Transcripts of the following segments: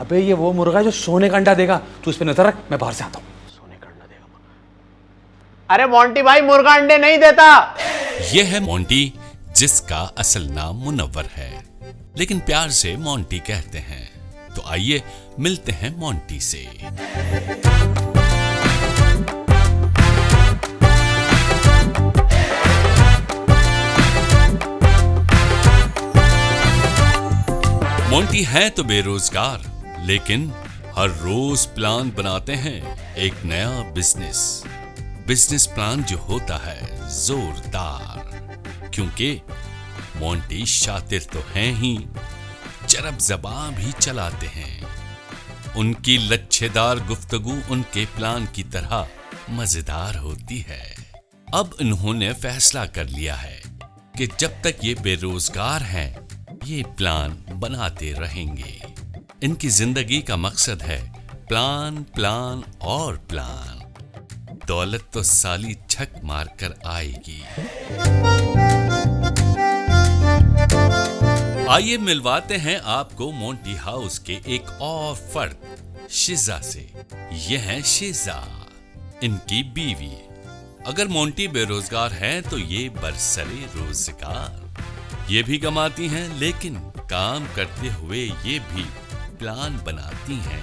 अबे ये वो मुर्गा है जो सोने का अंडा देगा, तू इस पे नजर रख, मैं बाहर से आता हूँ। सोने का अंडा देगा। अरे मोंटी भाई, मुर्गा अंडे नहीं देता। यह है मोंटी, जिसका असल नाम मुनव्वर है, लेकिन प्यार से मोंटी कहते हैं। तो आइए मिलते हैं मोंटी से। मोंटी है तो बेरोजगार, लेकिन हर रोज प्लान बनाते हैं एक नया बिजनेस प्लान जो होता है जोरदार, क्योंकि मोंटी शातिर तो हैं ही, चरब ज़बान भी चलाते हैं। उनकी लच्छेदार गुफ्तगू उनके प्लान की तरह मजेदार होती है। अब इन्होंने फैसला कर लिया है कि जब तक ये बेरोजगार हैं, ये प्लान बनाते रहेंगे। इनकी जिंदगी का मकसद है प्लान, प्लान और प्लान। दौलत तो साली छक मारकर आएगी। आइए मिलवाते हैं आपको मोंटी हाउस के एक और फर्द शिजा से। यह है शिजा, इनकी बीवी। अगर मोंटी बेरोजगार हैं तो ये बरसरे रोजगार। ये भी कमाती हैं, लेकिन काम करते हुए ये भी प्लान बनाती हैं,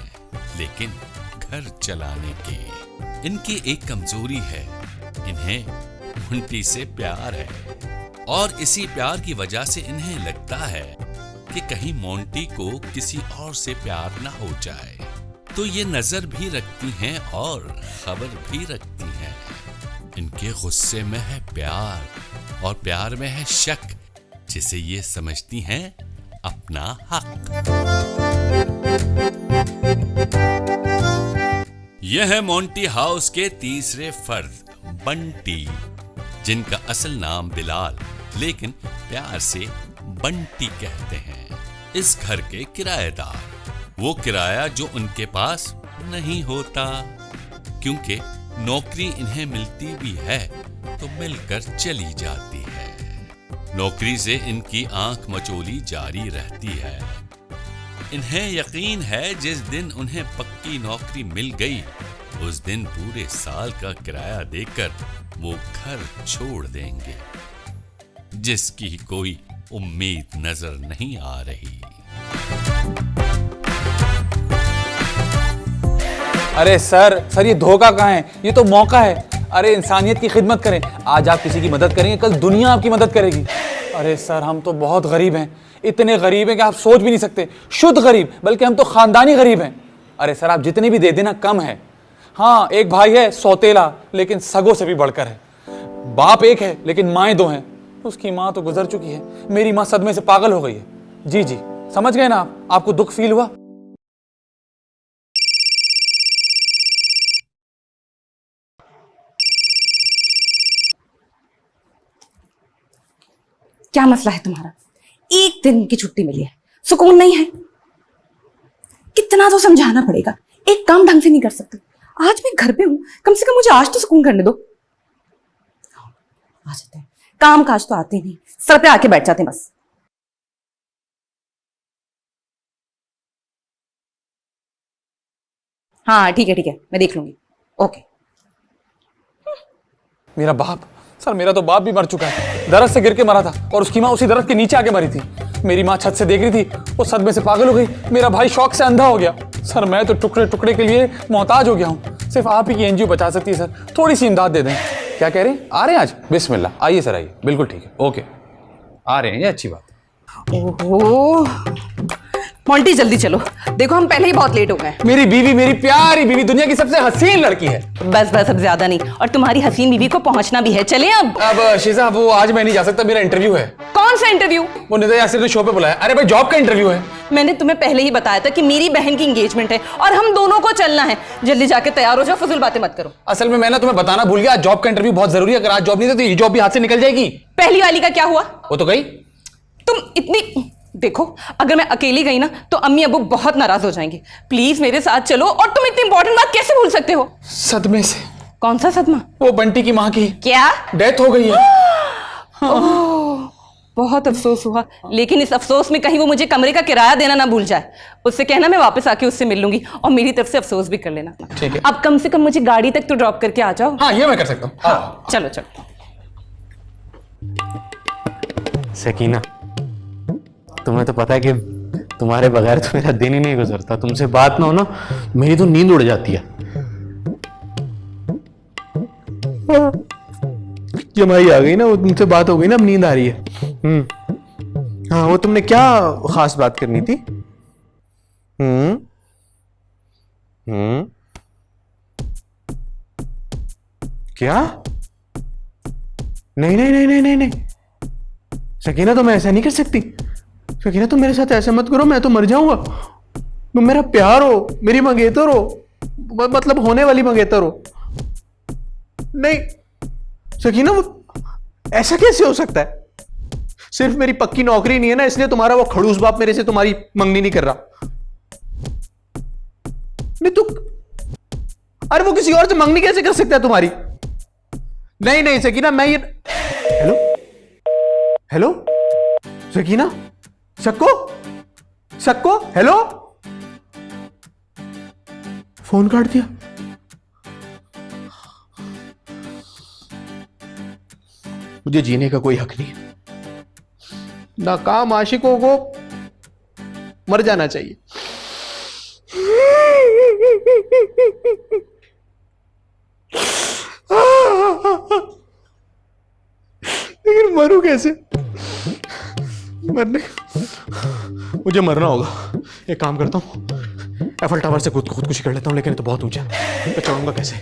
लेकिन घर चलाने के। इनकी एक कमजोरी है, इन्हें मोंटी से प्यार है, और इसी प्यार की वजह से इन्हें लगता है कि कहीं मोंटी को किसी और से प्यार ना हो जाए, तो ये नजर भी रखती हैं और खबर भी रखती हैं। इनके गुस्से में है प्यार, और प्यार में है शक, जिसे ये समझती हैं अपना हक। यह है मोंटी हाउस के तीसरे फर्द बंटी, जिनका असल नाम बिलाल, लेकिन प्यार से बंटी कहते हैं। इस घर के किराएदार, वो किराया जो उनके पास नहीं होता, क्योंकि नौकरी इन्हें मिलती भी है तो मिलकर चली जाती है। नौकरी से इनकी आंख मचोली जारी रहती है। इन्हें यकीन है जिस दिन उन्हें पक्की नौकरी मिल गई, उस दिन पूरे साल का किराया देकर वो घर छोड़ देंगे, जिसकी कोई उम्मीद नजर नहीं आ रही। अरे सर ये धोखा कहाँ है, ये तो मौका है। अरे इंसानियत की खिदमत करें। आज आप किसी की मदद करेंगे, कल दुनिया आपकी मदद करेगी। अरे सर, हम तो बहुत गरीब हैं, इतने गरीब हैं कि आप सोच भी नहीं सकते। शुद्ध गरीब, बल्कि हम तो खानदानी गरीब हैं। अरे सर, आप जितने भी दे देना कम है। हाँ, एक भाई है सौतेला, लेकिन सगों से भी बढ़कर है। बाप एक है, लेकिन माएँ दो हैं। उसकी माँ तो गुजर चुकी है, मेरी माँ सदमे से पागल हो गई है। जी समझ गए ना आप? आपको दुख फील हुआ? क्या मसला है तुम्हारा? एक दिन की छुट्टी मिली है, सुकून नहीं है। कितना तो समझाना पड़ेगा, एक काम ढंग से नहीं कर सकते। आज मैं घर पे हूं, कम से कम मुझे आज तो सुकून करने दो। आ जाते हैं, काम काज तो आते नहीं, सर पे आके बैठ जाते हैं बस। हाँ ठीक है, मैं देख लूंगी। ओके। मेरा बाप, सर मेरा तो बाप भी मर चुका है, दरख्त से गिर के मरा था, और उसकी माँ उसी दरख्त के नीचे आके मरी थी। मेरी माँ छत से देख रही थी, वो सदमे से पागल हो गई। मेरा भाई शौक से अंधा हो गया। सर मैं तो टुकड़े टुकड़े के लिए मोहताज हो गया हूँ। सिर्फ आप ही की एनजीओ बचा सकती है सर, थोड़ी सी इमदाद दे दें। क्या कह रहे हैं? आ रहे हैं आज? बिस्मिल्लाह, आइए सर, आइए। बिल्कुल ठीक है, ओके, आ रहे हैं, ये अच्छी बात। ओहो मोंटी, जल्दी चलो, देखो हम पहले ही बहुत लेट हो गए। मेरी बीवी, मेरी प्यारी बीवी, दुनिया की सबसे हसीन लड़की है। बस अब ज्यादा नहीं, और तुम्हारी हसीन बीवी को पहुंचना भी है। चले अब शीजा, वो आज मैं नहीं जा सकता, मेरा इंटरव्यू है। कौन सा इंटरव्यू? वो निदा यासिर ने शो पे बुलाया। अरे भाई, जॉब का इंटरव्यू है। मैंने तुम्हें पहले ही बताया था कि मेरी बहन की एंगेजमेंट है और हम दोनों को चलना है। जल्दी जाके तैयार हो जाओ, फजूल बातें मत करो। असल में मैं ना तुम्हें बताना भूल गया, जॉब का इंटरव्यू बहुत जरूरी है। अगर आज जॉब नहीं दे तो ये जॉब भी हाथ से निकल जाएगी। पहली वाली का क्या हुआ? वो तो गई। तुम इतनी देखो, अगर मैं अकेली गई ना तो अम्मी अबू बहुत नाराज हो जाएंगे। प्लीज मेरे साथ चलो। और तुम इतनी इंपॉर्टेंट बात कैसे भूल सकते हो? सदमे से। कौन सा सदमा? वो बंटी की माँ की क्या डेथ हो गई है। बहुत अफसोस हुआ, लेकिन इस अफसोस में कहीं वो मुझे कमरे का किराया देना ना भूल जाए। उससे कहना मैं वापस आके उससे मिल लूंगी और मेरी तरफ से अफसोस भी कर लेना। ठीक है। अब कम से कम मुझे गाड़ी तक तो ड्रॉप करके आ जाओ। हाँ ये मैं कर सकता हूँ। हाँ चलो चलो। सकीना, तुम्हें तो पता है कि तुम्हारे बगैर तो मेरा दिन ही नहीं गुजरता। तुमसे बात ना हो ना, मेरी तो नींद उड़ जाती है। जमाई आ गई ना, वो तुमसे बात हो गई ना, अब नींद आ रही है। हाँ, वो तुमने क्या खास बात करनी थी? क्या? नहीं नहीं नहीं नहीं नहीं नहीं सकीना, तुम ऐसा नहीं कर सकती। सकीना, तुम मेरे साथ ऐसा मत करो, मैं तो मर जाऊंगा। तुम मेरा प्यार हो, मेरी मंगेतर हो, मतलब होने वाली मंगेतर हो। नहीं सकीना, वो ऐसा कैसे हो सकता है? सिर्फ मेरी पक्की नौकरी नहीं है ना, इसलिए तुम्हारा वो खड़ूस बाप मेरे से तुम्हारी मंगनी नहीं कर रहा। नहीं तो अरे वो किसी और से मंगनी कैसे कर सकता है तुम्हारी? नहीं नहीं सकीना, मैं ये हेलो हेलो सकीना, सक्को सक्को, हेलो, फोन काट दिया। मुझे जीने का कोई हक नहीं है। नाकाम आशिकों को मर जाना चाहिए। लेकिन मरूं कैसे? मरने मुझे मरना होगा। एक काम करता हूं, एफल टावर से खुदकुशी कर लेता हूं, लेकिन ये तो बहुत ऊंचा है। मैं चढ़ूंगा कैसे?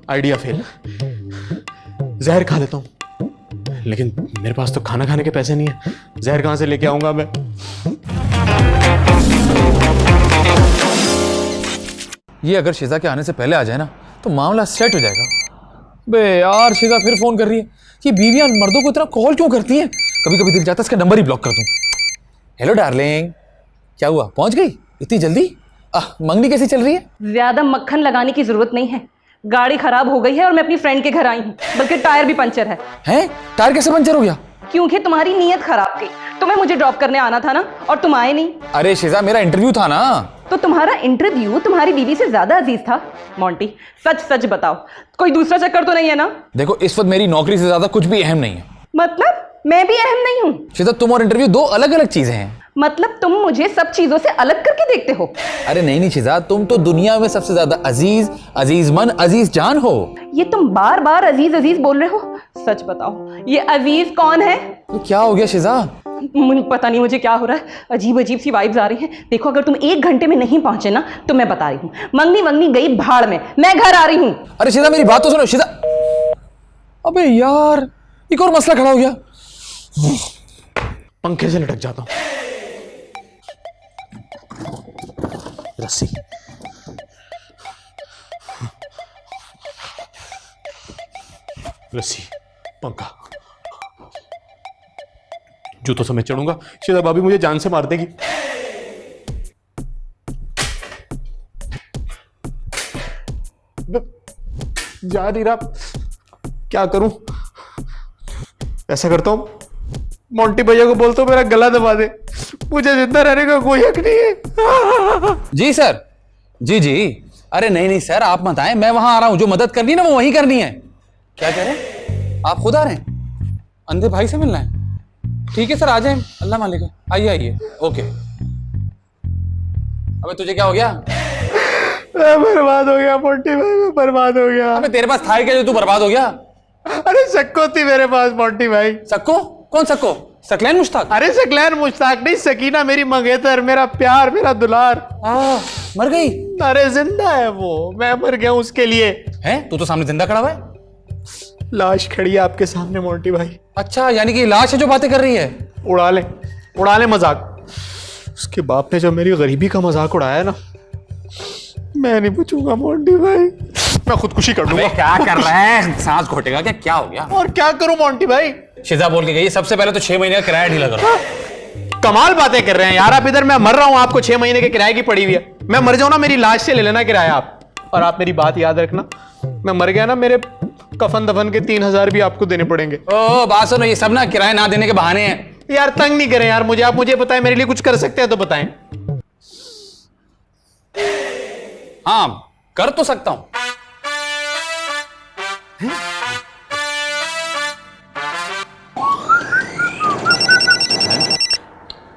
Idea fail. जहर खा लेता हूं, लेकिन मेरे पास तो खाना खाने के पैसे नहीं है। जहर कहां से लेके आऊंगा मैं? ये अगर शिजा के आने से पहले आ जाए ना तो मामला सेट हो जाएगा। बे यार शिजा फिर फोन कर रही है। ये बीवियां मर्दों को इतना कॉल क्यों करती हैं? कभी कभी दिल चाहता है इसका नंबर ही ब्लॉक कर दूं। हेलो डार्लिंग, क्या हुआ, पहुंच गई इतनी जल्दी? मंगनी कैसी चल रही है? ज्यादा मक्खन लगाने की जरूरत नहीं है। गाड़ी खराब हो गई है और मैं अपनी फ्रेंड के घर आई हूँ, बल्कि टायर भी पंचर है। हैं? टायर कैसे पंचर हो गया? क्योंकि तुम्हारी नीयत खराब थी। तुम्हें मुझे ड्रॉप करने आना था ना, और तुम आए नहीं। अरे शिजा मेरा इंटरव्यू था ना। तो तुम्हारा इंटरव्यू तुम्हारी बीवी से ज्यादा अजीज था? मोंटी सच सच बताओ, कोई दूसरा चक्कर तो नहीं है ना? देखो इस वक्त मेरी नौकरी से ज्यादा कुछ भी अहम नहीं है। मतलब मैं भी अहम नहीं हूँ? शिजा तुम और इंटरव्यू दो अलग अलग चीजें हैं। मतलब तुम मुझे सब चीजों से अलग करके देखते हो? अरे नहीं नहीं शिजा, तुम तो दुनिया में सबसे ज्यादा अजीज, अजीजमन, अजीज जान हो। ये तुम बार बार अजीज अजीज बोल रहे हो। सच बताओ, ये अजीज कौन है? तो क्या हो गया शिजा? पता नहीं मुझे क्या हो रहा है, अजीब अजीब सी वाइब्स आ रही हैं। देखो अगर तुम 1 घंटे में नहीं पहुंचे ना तो मैं बता रही हूँ, मंगनी वंगनी गई भाड़ में, मैं घर आ रही हूँ। अरे शिजा मेरी बात तो सुनो शिजा। अबे यार एक और मसला खड़ा हो गया। पंखे से लटक जाता हूं। रस्सी, रस्सी, पंखा, जूतों से मैं चढ़ूंगा, शिजा भाभी मुझे जान से मार देगी। जा नहीं रहा, क्या करूं? ऐसा करता हूं, मोंटी भैया को बोलता हूं मेरा गला दबा दे, मुझे जिंदा रहने का कोई हक नहीं है। जी सर, जी जी। अरे नहीं नहीं सर आप मत आए, मैं वहां आ रहा हूं। जो मदद करनी है ना वो वहीं करनी है। क्या कह रहे हैं आप? खुद आ रहे हैं? अंधे भाई से मिलना है? ठीक है सर आ जाए, अल्लाह मालिक है। आइए आइए, ओके। अबे तुझे क्या हो गया? मैं बर्बाद हो गया मोंटी भाई, मैं बर्बाद हो गया। अबे तेरे पास था क्या जो तू बर्बाद हो गया? अरे सक्को थी मेरे पास मोंटी भाई। सक्को? कौन सक्को? सकलैन मुश्ताक? अरे सकलैन मुश्ताक नहीं, सकीना मेरी मंगेतर, मेरा प्यार, मेरा दुलार। मर गई? अरे जिंदा है वो, मैं मर गया उसके लिए। हैं? तू तो सामने जिंदा खड़ा हुआ है। लाश खड़ी है आपके सामने मोंटी भाई। अच्छा यानी कि लाश है जो बातें कर रही है। उड़ा ले मजाक। उसके बाप ने जो मेरी गरीबी का मजाक उड़ाया ना, मैं नहीं पूछूंगा मोंटी भाई, मैं खुदकुशी कर लूंगा। क्या कर रहा है? सांस घोटेगा क्या? क्या हो गया? और क्या करूं मोंटी भाई? शिजा बोल के गई सबसे पहले तो 6 महीने का किराया ढीला करो। कमाल बातें कर रहे हैं यार आप। इधर मैं मर रहा हूं, आपको 6 महीने के किराए की पड़ी हुई है। मैं मर जाऊं ना, मेरी लाश से ले लेना किराया आप। और आप मेरी बात याद रखना, मैं मर गया ना, मेरे कफन दफन के 3000 भी आपको देने पड़ेंगे। ओ बात सुनो, ये सब ना किराया ना देने के बहाने हैं। यार तंग नहीं करें यार मुझे, आप मुझे बताएं, मेरे लिए कुछ कर सकते हैं तो बताएं। हाँ कर तो सकता हूं।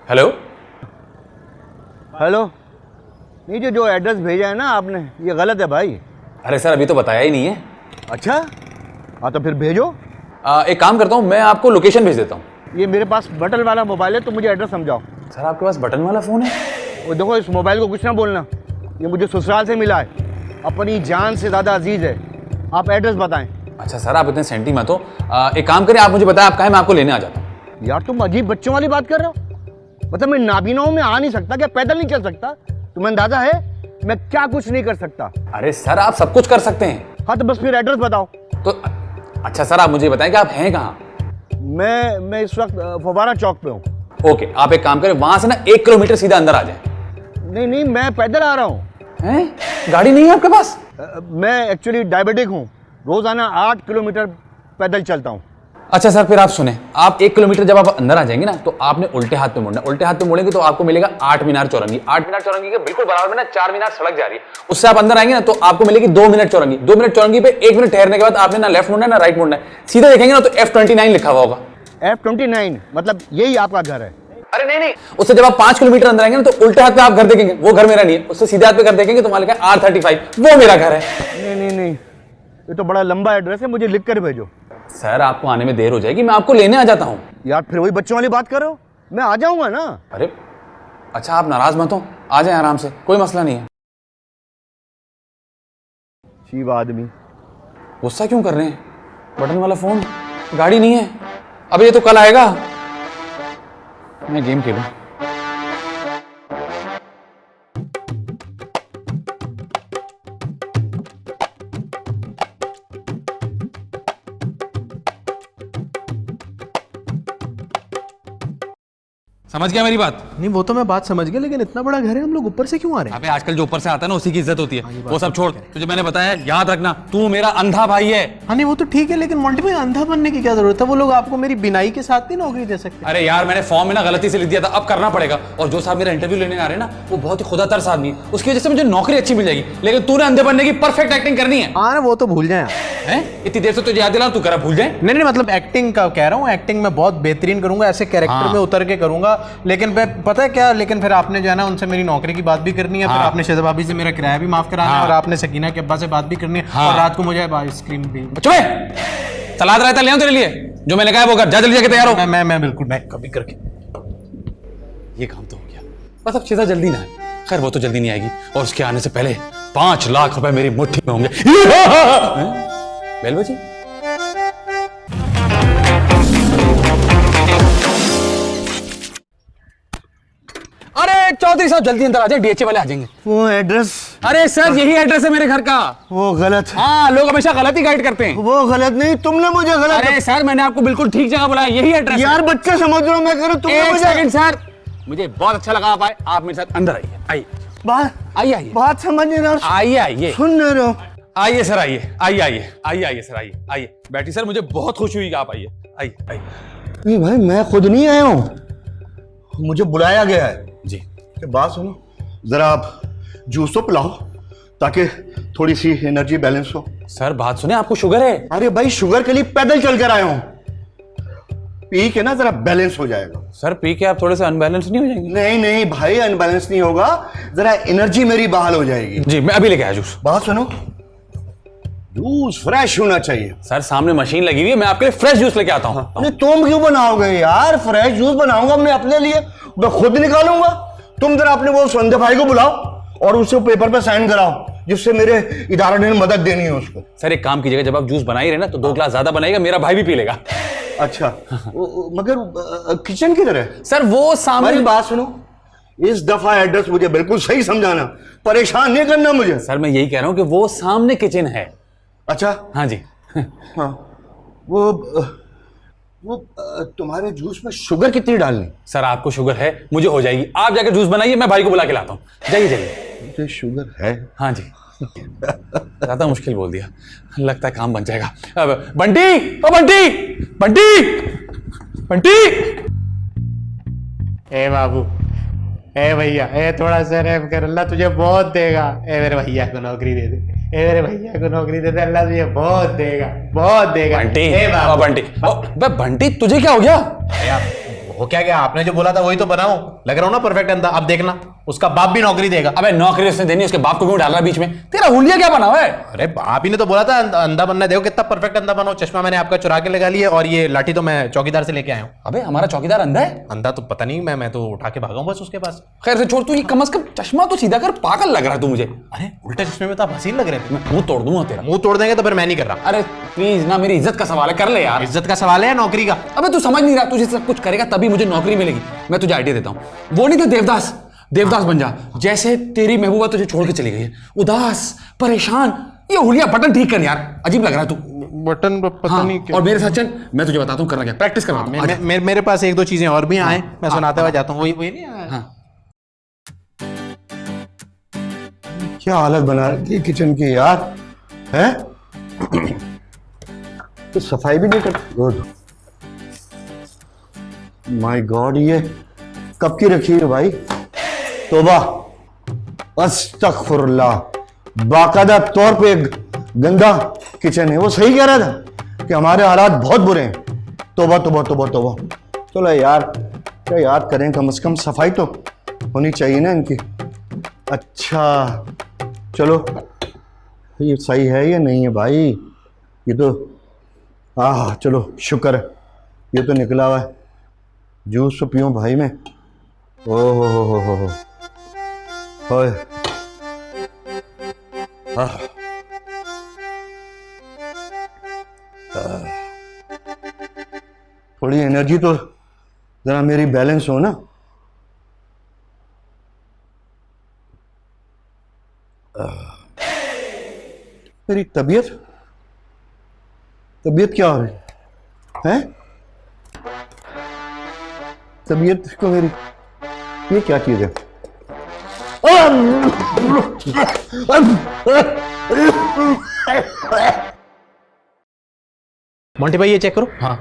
हेलो हेलो, नहीं जो एड्रेस भेजा है ना आपने, ये गलत है भाई। अरे सर अभी तो बताया ही नहीं है। अच्छा, हाँ तो फिर भेजो। एक काम करता हूं, मैं आपको लोकेशन भेज देता हूं। ये मेरे पास बटन वाला मोबाइल है, तो मुझे एड्रेस समझाओ। सर आपके पास बटन वाला फोन है? वो देखो, इस मोबाइल को कुछ ना बोलना, ये मुझे ससुराल से मिला है, अपनी जान से ज़्यादा अजीज है। आप एड्रेस बताएं। अच्छा सर आप इतने सेंटी मत हो, एक काम करें, आप मुझे बताएं आप कहाँ हैं, मैं आपको लेने आ जाता हूँ। यार तुम अजीब बच्चों वाली बात कर रहे हो। मतलब मैं नाबीना हूं, मैं आ नहीं सकता क्या? पैदल नहीं चल सकता? तुम्हें अंदाजा है मैं क्या कुछ नहीं कर सकता? अरे सर आप सब कुछ कर सकते हैं। हाँ तो बस फिर एड्रेस बताओ। तो अच्छा सर आप मुझे बताएं कि आप हैं कहाँ? मैं इस वक्त फवारा चौक पे हूँ। ओके आप एक काम करें, वहां से ना 1 किलोमीटर सीधा अंदर आ जाए। नहीं नहीं, मैं पैदल आ रहा हूँ। हैं? गाड़ी नहीं है आपके पास? मैं एक्चुअली डायबिटिक हूँ, रोजाना 8 किलोमीटर पैदल चलता हूँ। अच्छा सर फिर आप सुने, आप 1 किलोमीटर जब आप अंदर आ जाएंगे ना, तो आपने उल्टे हाथ पे मुड़ना। उल्टे हाथ पे मुड़ेंगे तो आपको मिलेगा 8 मीनार चौरंगी। 8 मीनार चौरंगी के बिल्कुल बराबर में ना 4 मीनार सड़क जा रही है, उससे आप अंदर आएंगे ना तो आपको मिलेगी 2 मिनट चौरंगी। 2 मिनट चौरंगी पे 1 मिनट ठहरने के बाद आपने ना लेफ्ट मुड़ना है ना राइट मुड़ना है। सीधा देखेंगे ना तो F29 लिखा हुआ होगा। F29 मतलब यही आपका घर है? अरे नहीं नहीं, उससे जब आप 5 किलोमीटर अंदर आएंगे ना तो उल्टे हाथ पे आप घर देखेंगे, वो घर मेरा नहीं है। उससे सीधे हाथ पे घर देखेंगे तो वहां लिखा है R35, वो मेरा घर है। नहीं नहीं नहीं, ये तो बड़ा लंबा एड्रेस है, मुझे लिख कर भेजो। सर आपको आने में देर हो जाएगी, मैं आपको लेने आ जाता हूँ। यार फिर वही बच्चों वाली बात कर रहे हो, मैं आ जाऊंगा ना। अरे अच्छा आप नाराज मत हो, आ जाए आराम से, कोई मसला नहीं है। शिव आदमी। गुस्सा क्यों कर रहे हैं? बटन वाला फोन, गाड़ी नहीं है। अब ये तो कल आएगा, मैं गेम खेलूं। समझ गया मेरी बात? नहीं वो तो मैं बात समझ गया, लेकिन इतना बड़ा घर है, हम लोग ऊपर से क्यों आ रहे हैं? अबे आजकल जो ऊपर से आता है ना उसी की इज्जत होती है। वो सब छोड़, तुझे मैंने बताया याद रखना, तू मेरा अंधा भाई है। हाँ नहीं वो तो ठीक है, लेकिन मोंटी भाई अंधा बनने की क्या जरूरत है? वो लोग आपको मेरी बिनाई के साथ नहीं नौकरी दे सकते? अरे यार मैंने फॉर्म में ना गलती से लिख दिया था, अब करना पड़ेगा। और जो साहब मेरा इंटरव्यू लेने आ रहे हैं ना, वो बहुत ही खुदा तरस आदमी है, उसकी वजह से मुझे नौकरी अच्छी मिल जाएगी। लेकिन तूने अंधे बनने की परफेक्ट एक्टिंग करनी है। हाँ वो तो भूल जाए हैं? इतनी देर से तुझे याद दिला, तू करा भूल जाए? नहीं नहीं, मतलब एक्टिंग का कह रहा हूँ, एक्टिंग में बहुत बेहतरीन करूंगा, ऐसे कैरेक्टर में उतर के करूंगा। लेकिन पता है क्या, लेकिन फिर आपने जो है ना उनसे मेरी नौकरी की बात भी करनी है, फिर आपने शेजा भाभी से मेरा किराया भी माफ कराना है, और आपने सकीना के अब्बा से बात भी करनी है, और रात को मुझे आइसक्रीम भी। चुप सलाद रायता ले आऊं तेरे लिए, जो मैंने कहा है वो कर, जा जल्दी जाके तैयार हो। मैं बिल्कुल, मैं कभी करके ये काम तो हो गया, बस अब शेजा जल्दी ना आए। खैर वो तो जल्दी नहीं आएगी, और उसके आने से पहले 5 लाख रुपए मेरी मुट्ठी में होंगे। बेल बजी। अरे चौधरी साहब जल्दी अंदर आ जाए, डीएचए वाले आ जाएंगे। वो एड्रेस? अरे सर यही एड्रेस है मेरे घर का। वो गलत है। हाँ लोग हमेशा गलत ही गाइड करते हैं। वो गलत नहीं, तुमने मुझे गलत। अरे सर मैंने आपको बिल्कुल ठीक जगह बुलाया, यही एड्रेस यार बच्चे समझ रहे हो मैं कह रहा हूं, तुमने एक मुझे। सेकंड सर, मुझे बहुत अच्छा लगा आप आए। आप मेरे साथ अंदर आइए, आइए आइए आइए बात समझ नहीं रहा। आइए आइए, सुन नहीं रहे हो? आइए सर, आइए आइए आइए आइए आइए सर, आइए आइए बैठिए सर, मुझे बहुत खुशी हुई कि आप आइए, आइए आइए। नहीं भाई मैं खुद नहीं आया हूँ, मुझे बुलाया गया है। जी कि बात सुनो, जरा आप जूस तो पिलाओ ताकि थोड़ी सी एनर्जी बैलेंस हो। सर बात सुने, आपको शुगर है? अरे भाई शुगर के लिए पैदल चल कर आया हूँ, पी के ना जरा बैलेंस हो जाएगा। सर पी के आप थोड़े से अनबैलेंस नहीं हो जाएंगे? नहीं नहीं भाई अनबैलेंस नहीं होगा, जरा एनर्जी मेरी बहाल हो जाएगी। जी मैं अभी लेके आया जूस। बात सुनो, जूस फ्रेश होना चाहिए। सर सामने मशीन लगी हुई है, मैं आपके लिए फ्रेश जूस लेके आता हूँ। अरे तुम क्यों बनाओगे यार? फ्रेश जूस बनाऊंगा मैं अपने लिए, मैं खुद निकालूंगा। तुम जरा अपने वो संदे भाई को बुलाओ और उससे पेपर पे साइन कराओ, जिससे मेरे इदारे ने मदद देनी है उसको। सर एक काम कीजिएगा, जब आप जूस बना ही रहे ना तो 2 ग्लास ज्यादा बनाइएगा, मेरा भाई भी पी लेगा। अच्छा मगर किचन किधर है? सर वो सामने। मेरी बात सुनो, इस दफा एड्रेस मुझे बिल्कुल सही समझाना, परेशान नहीं करना मुझे। सर मैं यही कह रहा हूँ कि वो सामने किचन है। अच्छा हाँ जी। हाँ वो तुम्हारे जूस में शुगर कितनी डालनी? सर आपको शुगर है, मुझे हो जाएगी, आप जाकर जूस बनाइए, मैं भाई को बुला के लाता हूँ। जाइए जाइए। मुझे शुगर है? हाँ जी। ज्यादा मुश्किल बोल दिया, लगता है काम बन जाएगा। अब बंटी, ओ बंटी, बंटी, बंटी। ए बाबू, ए भैया, ए थोड़ा सा रहम कर, अल्लाह तुझे बहुत देगा। ए मेरे भैया को नौकरी दे दे, ए मेरे भैया को नौकरी दे दे, अल्लाह तुझे बहुत देगा, बहुत देगा। बंटी, ए बाबू, बंटी, बे बंटी तुझे क्या हो गया? वो क्या गया, आपने जो बोला था वही तो बनाऊं, लग रहा हूं ना परफेक्ट अंधा। अब देखना, उसका बाप भी नौकरी देगा। अबे नौकरी उसने देनी, उसके बाप को क्यों डाल रहा है बीच में? तेरा हुलिया क्या बना हुआ है? अरे आप ही ने तो बोला था अंधा बनना, देखो कितना परफेक्ट अंधा बनाओ। चश्मा मैंने आपका चुरा के लगा लिया और ये लाठी तो मैं चौकीदार से लेके आया हूँ। अबे हमारा चौकीदार अंधा है? अंधा तो पता नहीं, मैं तो उठा के भागा हूं बस उसके पास। खैर से छोड़, तू ये कम से कम चश्मा तो सीधा कर, पागल लग रहा है तू मुझे। अरे उल्टे चश्मे में तो आप हसीन लग रहे थे। मुंह तोड़ दूंगा तेरा। मुंह तोड़ देंगे तो फिर मैं नहीं कर रहा। अरे प्लीज ना, मेरी इज्जत का सवाल है, कर ले यार। इज्जत का सवाल है या नौकरी का? अबे तू समझ नहीं रहा, तू सब कुछ करेगा तभी मुझे नौकरी मिलेगी। मैं तुझे आइडिया देता हूँ, वो नहीं तो देवदास, देवदास बन जा। जैसे तेरी महबूबा तुझे छोड़ के चली गई है, उदास परेशान, ये हुलिया बटन ठीक कर यार, अजीब लग रहा है तू। बटन पता हाँ, नहीं क्या। और मेरे साथ चल, मैं तुझे बताता हूँ करना क्या, प्रैक्टिस करवाता हूँ। मेरे पास एक दो चीजें और भी आए, मैं सुनाते हुए जाता हूँ। वही नहीं आया? हाँ। क्या हालत बना रखी है किचन की यार, है? तो सफाई भी नहीं करते। गुड माय गॉड, ये कब की रखी है भाई? तौबा, अस्तगफुरुल्लाह, बाकायदा तौर पे गंदा किचन है। वो सही कह रहा था कि हमारे हालात बहुत बुरे हैं। तौबा तौबा तौबा तौबा। चलो यार, क्या याद करें, कम से कम सफाई तो होनी चाहिए ना इनकी। अच्छा चलो, ये सही है या नहीं है भाई? ये तो चलो शुक्र है, ये तो निकला हुआ है। जूस तो पीऊं भाई मैं। ओ हो ओए, थोड़ी एनर्जी तो जरा मेरी बैलेंस हो ना। मेरी तबीयत क्या हो रही है? तबीयत को मेरी, ये क्या चीज है? मोंटी भाई ये चेक करो। हाँ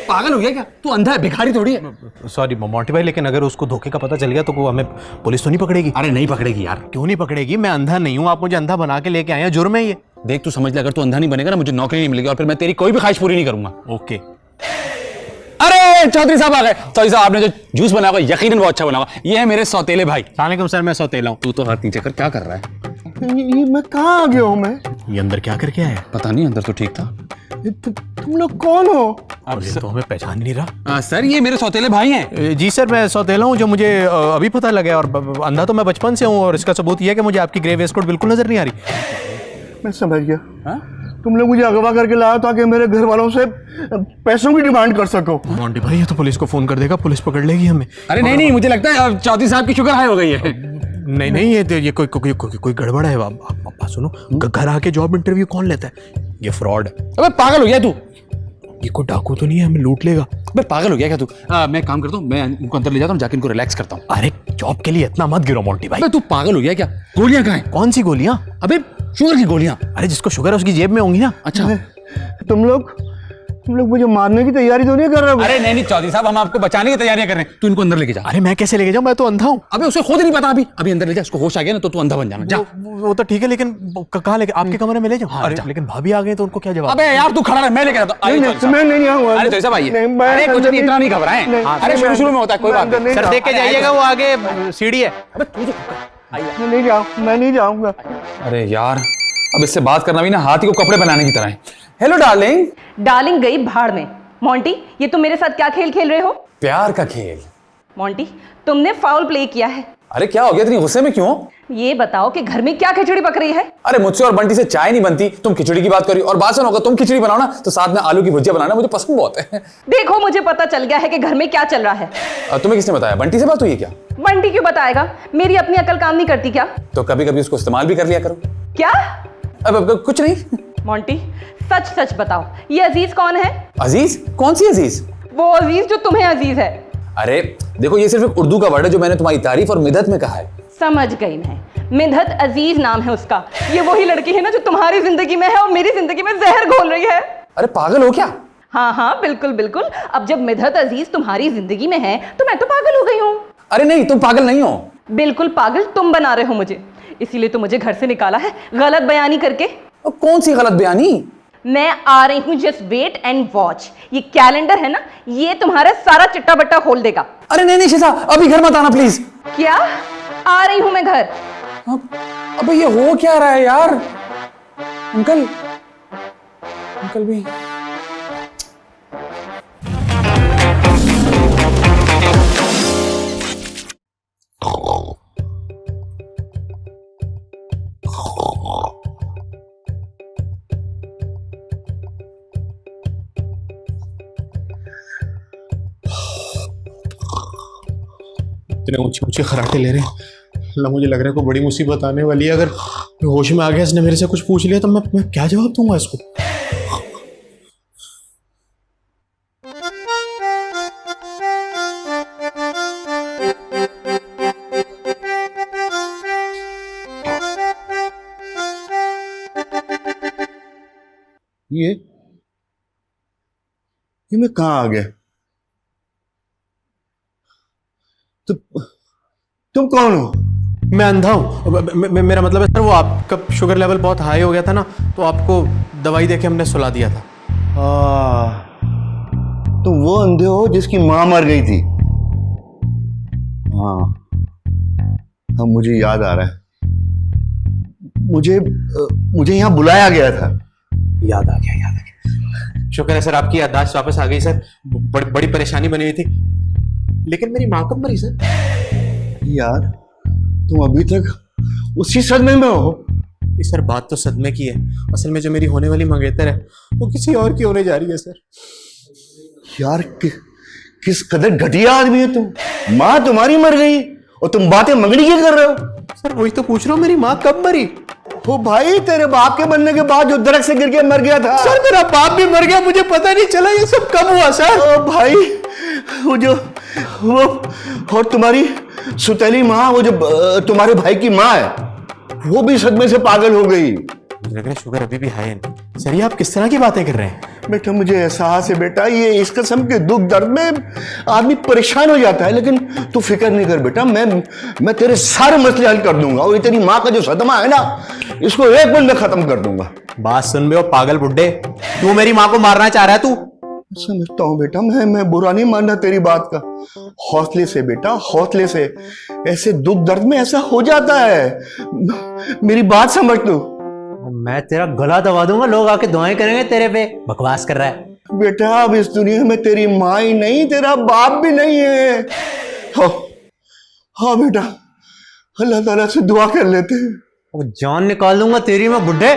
पागल हो गया क्या? तू अंधा है, भिखारी थोड़ी है। सॉरी मोंटी भाई, लेकिन अगर उसको धोखे का पता चल गया तो वो हमें पुलिस तो नहीं पकड़ेगी? अरे नहीं पकड़ेगी यार। क्यों नहीं पकड़ेगी? मैं अंधा नहीं हूँ, आप मुझे अंधा बना के लेके आए हैं, जुर्म है ये। देख तू समझ ले, अगर तू अंधा नहीं बनेगा ना, मुझे नौकरी नहीं मिलेगी और फिर मैं तेरी कोई भी ख्वाहिश पूरी नहीं करूंगा। ओके। अरे चौधरी साहब आ गए। चौधरी साहब, आपने जो जूस बनाया होगा यकीनन बहुत अच्छा बना होगा। ये है मेरे सौतेले भाई। सलाम सर, मैं सौतेला हूँ। तू तो हाथ नीचे कर, क्या कर रहा है? ये मैं कहाँ आ गया हूँ मैं? ये अंदर क्या करके आया? पता नहीं, अंदर तो ठीक था। तुम लोग कौन हो? अब तो हमें पहचान ही नहीं रहा। सर ये मेरे सौतेले भाई हैं। जी सर, मैं सौतेला हूँ, जो मुझे अभी पता लगा, और अंधा तो मैं बचपन से हूँ, और इसका सबूत यह है कि मुझे आपकी ग्रे वेस्टकोट बिल्कुल नजर नहीं आ रही। मैं समझ गया। तुम लोग मुझे अगवा करके लाओ ताकि मेरे घर वालों से पैसों की डिमांड कर सको। मोंटी भाई ये तो पुलिस को फोन कर देगा, पुलिस पकड़ लेगी हमें। अरे नहीं, मुझे लगता है चौधरी साहब की शुगर हाई हो गई है। नहीं, ये कोई गड़बड़ है। आप सुनो, घर आके जॉब इंटरव्यू कौन लेता है? ये फ्रॉड है। अबे पागल हो गया तू? ये कोई डाकू तो नहीं है, हमें लूट लेगा? अबे पागल हो गया क्या तू? मैं एक काम करता हूँ, मैं इनको अंदर ले जाता हूँ, जाके इनको रिलैक्स करता हूँ। अरे जॉब के लिए इतना मत गिरो मोंटी भाई। अबे तू पागल हो गया क्या? गोलियां कहाँ हैं? कौन सी गोलियां? अबे शुगर की गोलियां। अरे जिसको शुगर है उसकी जेब में होंगी ना। अच्छा, तुम लोग मुझे मारने की तैयारी तो नहीं कर रहे हो? अरे नहीं चौधरी साहब, हम आपको बचाने की तैयारियां कर रहे हैं। तू इनको अंदर लेके जा। अरे मैं कैसे लेके जाऊं, मैं तो अंधा हूं। अबे उसे खुद नहीं पता, अभी अंदर ले जा, उसको होश आ गया ना तो तू अंधा बन जाना। जा। वो तो ठीक है, लेकिन कहाँ लेके? आपके कमरे में ले जाऊं? हाँ, अरे जा। लेकिन भाभी आ गई तो उनको क्या जवाब? अबे यार तू खड़ा रह, मैं लेके जाता हूं। मैं नहीं आऊंगा। अरे चौधरी साहब आइए। नहीं, मैं अरे कुछ अंदर नहीं, इतना नहीं घबराएं। नहीं, अरे शुरू में होता है, कोई बात नहीं। सर देख के जाइएगा, वो आगे सीढ़ी है। अबे तू जो मैं नहीं जाऊंगा। अरे यार, अब इससे बात करना भी ना हाथी को कपड़े बनाने की तरह है। Hello darling. डार्लिंग गई भाड़ में। मोंटी, ये तुम मेरे साथ क्या खेल खेल रहे हो? प्यार का खेल। मोंटी, तुमने फाउल प्ले किया है। अरे क्या हो गया, इतनी गुस्से में क्यों? ये बताओ कि घर में क्या खिचड़ी पक रही है? अरे मुझसे और बंटी से चाय नहीं बनती, तुम खिचड़ी की बात करी। और बात सुनो, तुम खिचड़ी बनाओ ना तो साथ में आलू की भुजिया बनाना, मुझे पसंद बहुत है। देखो, मुझे पता चल गया है कि घर में क्या चल रहा है। तुम्हें किसने बताया? बंटी से बात हुई है क्या? बंटी क्यों बताएगा? मेरी अपनी अकल काम नहीं करती क्या? तो कभी कभी उसको इस्तेमाल भी कर लिया करो। क्या? अब कुछ नहीं। मोंटी, सच सच बताओ, ये अजीज कौन है? अजीज? कौन सी अजीज? वो अजीज जो तुम्हें अजीज है। अरे देखो, ये सिर्फ एक उर्दू का वर्ड है जो मैंने तुम्हारी तारीफ और मिदत में कहा है। समझ गई मैं, मिधत अजीज नाम है उसका। ये वही लड़की है ना जो तुम्हारी जिंदगी में है और मेरी जिंदगी में जहर घोल रही है। अरे पागल हो क्या? हाँ हाँ बिल्कुल बिल्कुल। अब जब मिधत अजीज तुम्हारी जिंदगी में है तो मैं तो पागल हो गई हूँ। अरे नहीं, तुम पागल नहीं हो। बिल्कुल पागल तुम बना रहे हो मुझे, इसीलिए तो मुझे घर से निकाला है गलत बयानी करके। अब कौन सी गलत बयानी? मैं आ रही हूँ, जस्ट वेट एंड वॉच। ये कैलेंडर है ना, ये तुम्हारा सारा चिट्टा बट्टा खोल देगा। अरे नहीं नहीं शिजा, अभी घर मत आना प्लीज। क्या? आ रही हूँ मैं घर। अबे ये हो क्या रहा है यार? अंकल, अंकल भी। इतने ऊंचे ऊंचे खराटे ले रहे हैं, अल्लाह मुझे लग रहा है कोई बड़ी मुसीबत आने वाली है। अगर मैं होश में आ गया, इसने मेरे से कुछ पूछ लिया तो मैं क्या जवाब दूंगा इसको? ये मैं कहाँ आ गया? तुम कौन हो? मैं अंधा हूँ। मेरा मतलब है सर, वो आपका शुगर लेवल बहुत हाई हो गया था ना, तो आपको दवाई देके हमने सुला दिया था। तुम वो अंधे हो जिसकी माँ मर गई थी। हाँ हाँ, मुझे याद आ रहा है। मुझे यहाँ बुलाया गया था। याद आ गया, याद आ गया। शुक्र है सर, आपकी याददाश्त वापस आ गई सर। बड़ी परेशानी बनी हुई थी। लेकिन मेरी माँ कब मरी सर? यार तुम अभी तक उसी सदमे में हो। ये सर बात तो सदमे की है, असल में जो मेरी होने वाली मंगेतर है वो किसी और की होने जा रही है सर। यार किस कदर घटिया आदमी है तुम। माँ तुम्हारी मर गई और तुम बातें मंगनी की कर रहे हो। सर वही तो पूछ रहा हूँ, मेरी माँ कब मरी? ओ भाई, तेरे बाप के बनने के बाद जो दरख्त से गिर के मर गया था। सर मेरा बाप भी मर गया, मुझे पता नहीं चला। ये सब कब हुआ सर? ओ भाई, वो और तुम्हारी सुतैली माँ, वो जो तुम्हारे भाई की माँ है, वो भी सदमे से पागल हो गई। मुझे लग रहा है शुगर अभी भी हाई है। सर ये आप किस तरह की बातें कर रहे हैं? बेटा मुझे एहसास है बेटा, ये इस किस्म के दुख दर्द में आदमी परेशान हो जाता है, लेकिन तू फिक्र नहीं कर बेटा, मैं तेरे सारे मसले हल कर दूंगा। और ये तेरी माँ का जो सदमा है ना, इसको एक पल में खत्म कर दूंगा। बात सुन बे, ओ पागल बुड्ढे, तू मेरी माँ को मारना चाह रहा है? तू समझता हूँ बेटा, मैं बुरा नहीं मानना तेरी बात का। हौसले से बेटा, हौसले से। ऐसे दुख दर्द में ऐसा हो जाता है, मेरी बात समझ तू। मैं तेरा गला दबा दूंगा, लोग आके दुआएं करेंगे तेरे पे। बकवास कर रहा है बेटा, अब इस दुनिया में तेरी माँ ही नहीं, तेरा बाप भी नहीं है। हाँ बेटा, अल्लाह ताला से दुआ कर लेते हैं। वो जान निकाल दूंगा तेरी मैं बुड्ढे।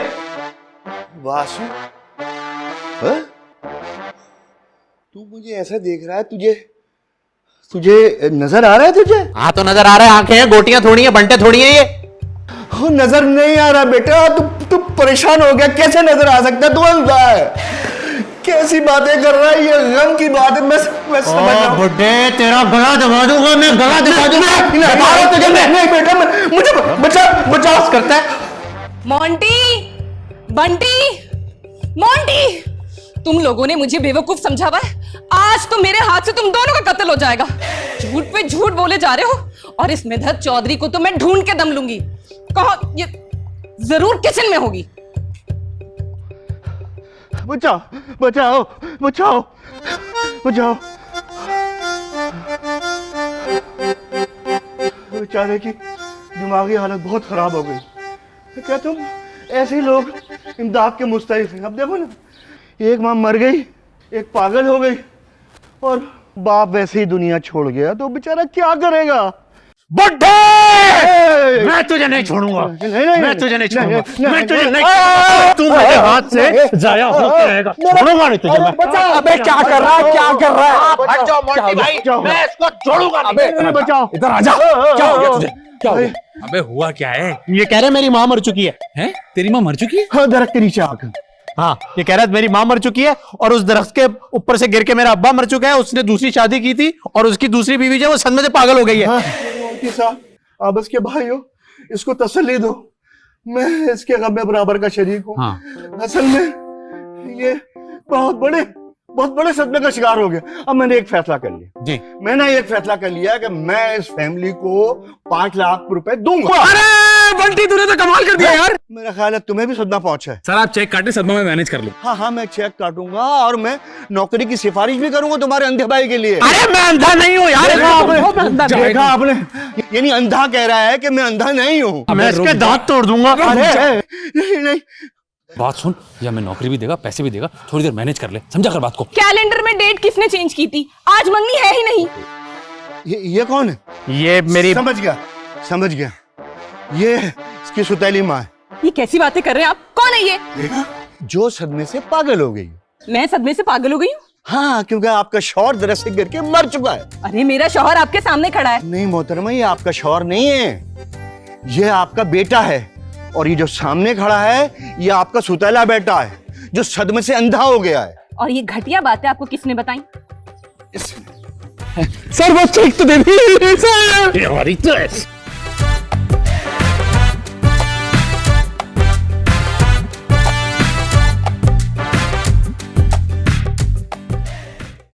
वासु, हाँ? तू मुझे ऐसा देख रहा है, तुझे नजर आ रहा है? तुझे हाँ तो नजर आ रहा है, आंखें हैं, गोटियां थोड़ी हैं, बंटे थोड़ी हैं ये। नजर नहीं आ रहा बेटा, तू परेशान हो गया, कैसे नजर आ सकता है? तू अंधा है, कैसी बातें कर रहा है? ये गम की बात है। मैं समझ रहा हूं। बुड्ढे तेरा गला दबा दूंगा मैं, गला दबा दूंगा। नहीं बेटा, मुझे बचा करता है मोंटी, बंटी, मोंटी, तुम लोगों ने मुझे बेवकूफ समझा हुआ है। आज तो मेरे हाथ से तुम दोनों का कत्ल हो जाएगा। झूठ पे झूठ बोले जा रहे हो, और इस मिधत चौधरी को तो मैं ढूंढ के दम लूंगी। कहो, ये जरूर किचन में होगी। बचाओ बचाओ बचाओ बचाओ। बेचारे की दिमागी हालत बहुत खराब हो गई। क्या तुम ऐसे ही लोग इमदाद के मुस्तहिक हैं? अब देखो ना, एक माँ मर गई, एक पागल हो गई, और बाप वैसे ही दुनिया छोड़ गया, तो बेचारा क्या करेगा? बुड्ढे, मैं तुझे नहीं छोड़ूंगा, मैं तुझे नहीं छोड़ूंगा, मैं तुझे नहीं, तू मेरे हाथ से जाया होके रहेगा, छोड़ूंगा नहीं तुझे मैं। अबे क्या कर रहा है, क्या कर रहा है? हट जाओ मोंटी भाई, मैं इसको छोड़ूंगा नहीं। अबे बचाओ, इधर आ जा। क्या हो गया तुझे? क्या हो गया? अबे हुआ क्या है? ये कह रहे मेरी माँ मर चुकी है। हैं? तेरी माँ मर चुकी है? हाँ, दरख्त के नीचे आकर। हाँ, ये कह रहा है मेरी माँ मर चुकी है, और उस दरख्त के ऊपर से गिर के मेरा अब्बा मर चुका है। उसने दूसरी शादी की थी, और उसकी दूसरी बीवी जो वो सदमे से पागल हो गई है। मोंटी साहब, आप इसके भाई हो, इसको तसल्ली दो। मैं इसके गम में बराबर का शरीक हूँ। हाँ। असल में ये बहुत बहुत बड़े सदमे का शिकार हो गया। अब मैंने एक फैसला कर लिया जी। मैंने एक फैसला कर लिया कि मैं इस फैमिली को 5 लाख रुपए दूंगा। अरे बंटी तूने तो कमाल कर दिया यार। मेरा ख्याल है तुम्हें भी सदमा पहुंचा है। सर आप चेक काटे, सदमा में मैनेज कर लो। हाँ हाँ, मैं चेक काटूंगा और मैं नौकरी की सिफारिश भी करूंगा तुम्हारे अंधे भाई के लिए। अरे मैं अंधा नहीं हूँ यार। देखा आपने, यानी अंधा कह रहा है कि मैं अंधा नहीं हूँ। मैं इसके दांत तोड़ दूंगा। अरे नहीं नहीं, बात सुन, या मैं नौकरी भी देगा, पैसे भी देगा, थोड़ी देर मैनेज कर ले, समझा कर बात को। कैलेंडर में डेट किसने चेंज की थी? आज मंगनी है ही नहीं। ये कौन है? ये मेरी समझ गया, ये इसकी सुतैली माँ है। ये कैसी बातें कर रहे हैं आप? कौन है ये? देखा, जो सदमे से पागल हो गई। मैं सदमे से पागल हो गई हूँ? हाँ, क्योंकि आपका शौहर दरअसल से गिर के मर चुका है। अरे मेरा शौहर आपके सामने खड़ा है। नहीं मोहतरमा, ये आपका शौहर नहीं है, ये आपका बेटा है। और ये जो सामने खड़ा है ये आपका सुतैला बेटा है जो सदमे से अंधा हो गया है। और ये घटिया बातें आपको किसने बताई? सर बस चेक तो दे दी सर। हमारी तो